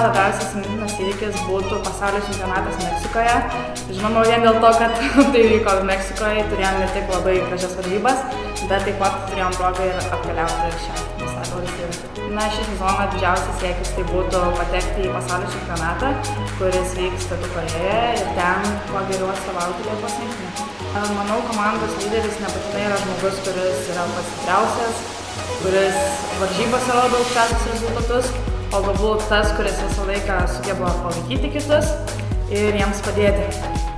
labiausiai įsimintinas įvykis būtų pasaulio čempionatas Meksikoje. Žinoma, vien dėl to, kad tai vyko Meksikoje, turėjom ne tik labai gražias varžybas, bet taip pat turėjom progą ir apkeliauti šią nuostabią valstybę. Na, šį sezoną didžiausias siekis tai būtų patekti į pasaulio čempionatą, kuris vyks Pietų Korėjoje ir ten kuo geriau atstovauti Lietuvos rinktinę. Manau, komandos lyderis nebūtinai yra žmogus, kuris yra pats stipriausias, kuris varžybose rodo aukščiausius rezultatus, o galbūt tas, kuris visą laiką sugeba palaikyti kitus ir jiems padėti.